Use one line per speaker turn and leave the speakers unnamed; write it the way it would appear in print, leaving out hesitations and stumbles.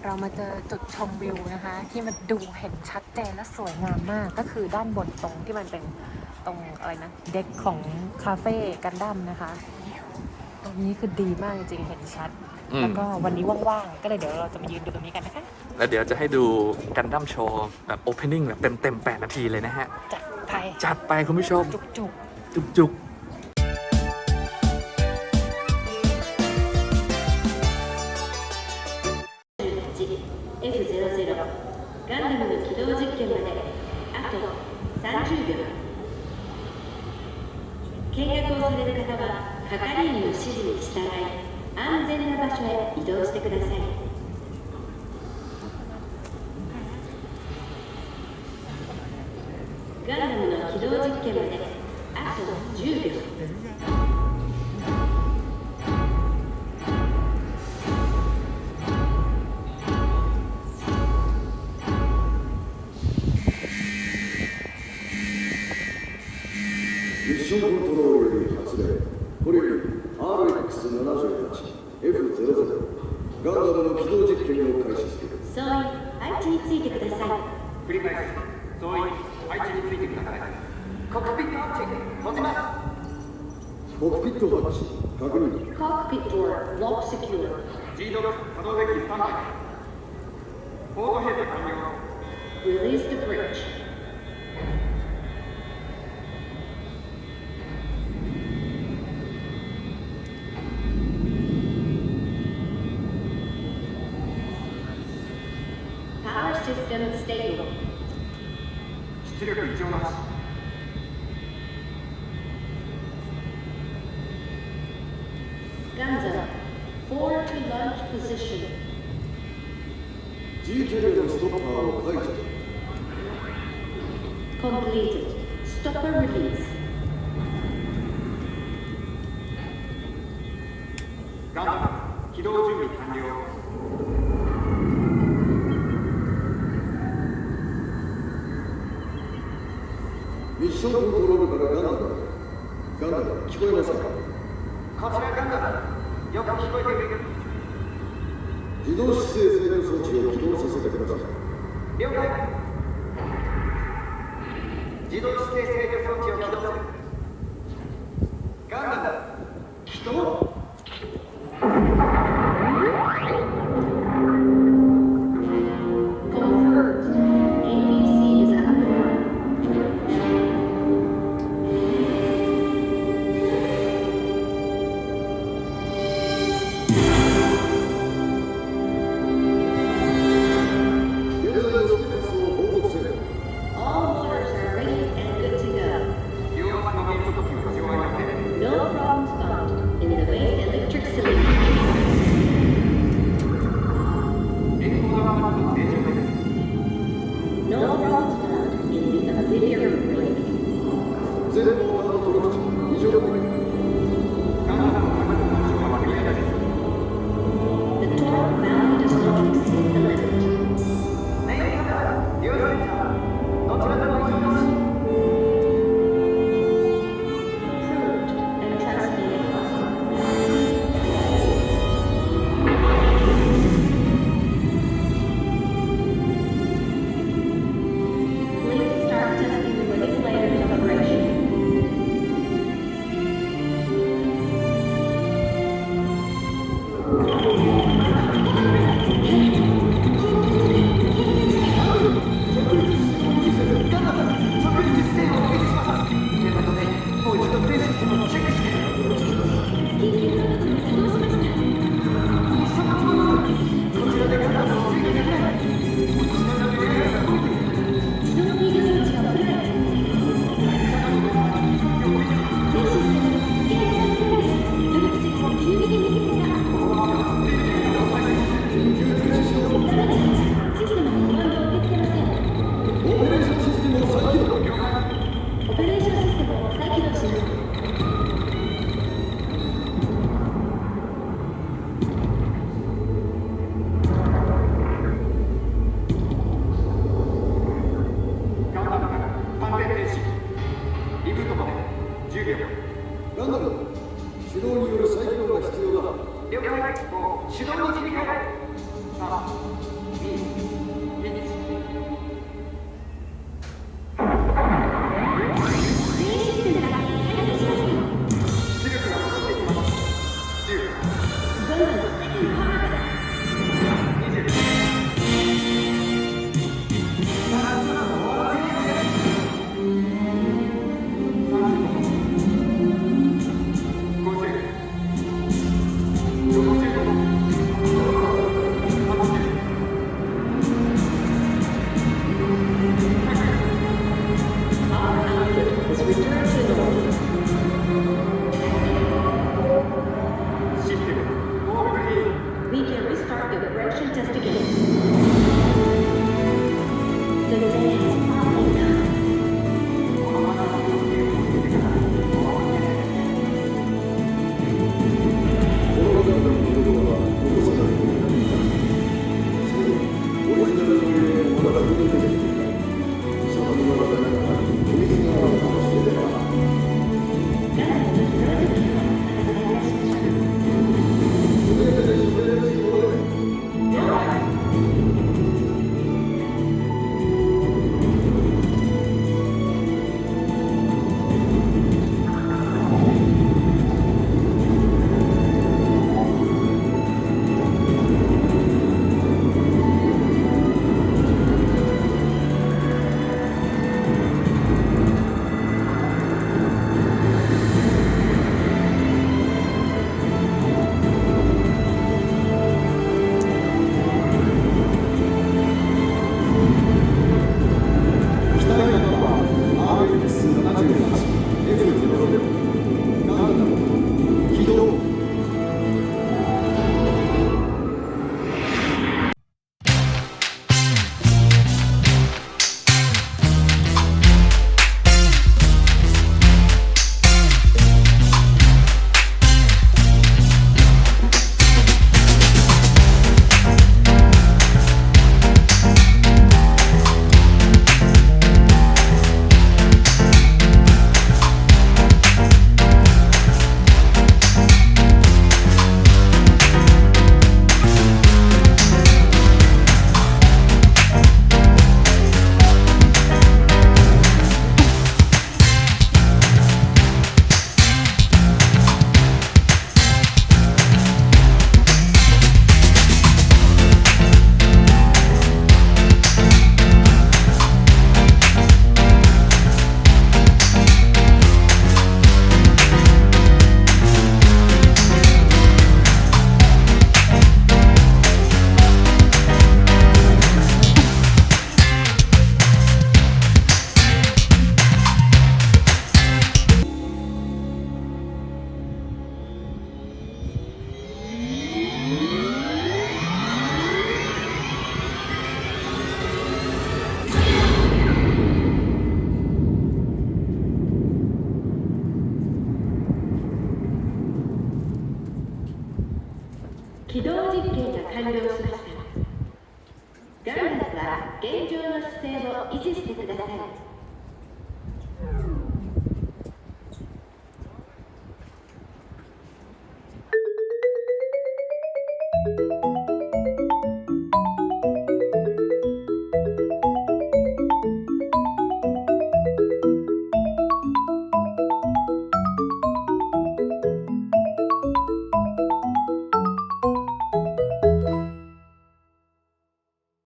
เรามาเจอจุดชมวิวนะคะที่มันดูเห็นชัดเจนและสวยงามมากก็คือด้านบนตรงที่มันเป็นตรงอะไรนะเด็กของคาเฟ่กันดั้มนะคะตรงนี้คือดีมากจริงๆเห็นชัดแล้วก็วันนี้ว่างๆก็เลยเดี๋ยวเราจะมายืนดูตรงนี้กันนะคะ
แล้วเดี๋ยวจะให้ดูกันดั้มโชว์แบบโอเพนนิ่งแบบเต็ม8 นาทีเลยนะฮะจัดไปคุณผู้ชมจุก
RX-78F00 ガンダムの起動実験まであと30秒。見学をされる方は係員の指示に従い安全な場所へ移動してください。ガンダムの起動実験まであと10秒。
ミッションコントロールより発令。これより RX-78F00 ガンダムの起動実験を開始する。
総員配置についてください。
繰り返す。総員配置についてください。コックピットハッチ閉じます。
コックピットハッチ確認。
Cockpit door lock secure.
G ドック可動デッキスタンバイ。ポート閉鎖完了。
Release the bridge. Power system stable.
出力異常なし。
Guns up. Forward to launch position.
G キャリアのストッパーを解除。
Completed. Stopper release.
ガンダム起動準備完了。
ミッションコントロールからガンダムへ。ガンダム聞こえますか。
こちらガンダムよく聞こえている。
自動姿勢制御装置を起動させてください。
了解。自動姿勢制御装置を起動する。ガンダム起動。
Confirmed. ABC is up and running. All motors are ready and good to go.
両端の減速機は異常ありません。
No problems found in the main electric cylinder.
エンコーダーパッド正常です。
No problems found in the auxiliary brake.
全モーターのトルク値異常点。
ガンダムの高くの場所はクリアです。
The torque value does not exceed the limit.
メインカメラ、リューセンサー、どちらでも異常なし。
Approved and transmitted. Please start testing the manipulator's operation. 起動実験が完了しました。ガンダムは現状の姿勢を維持してください。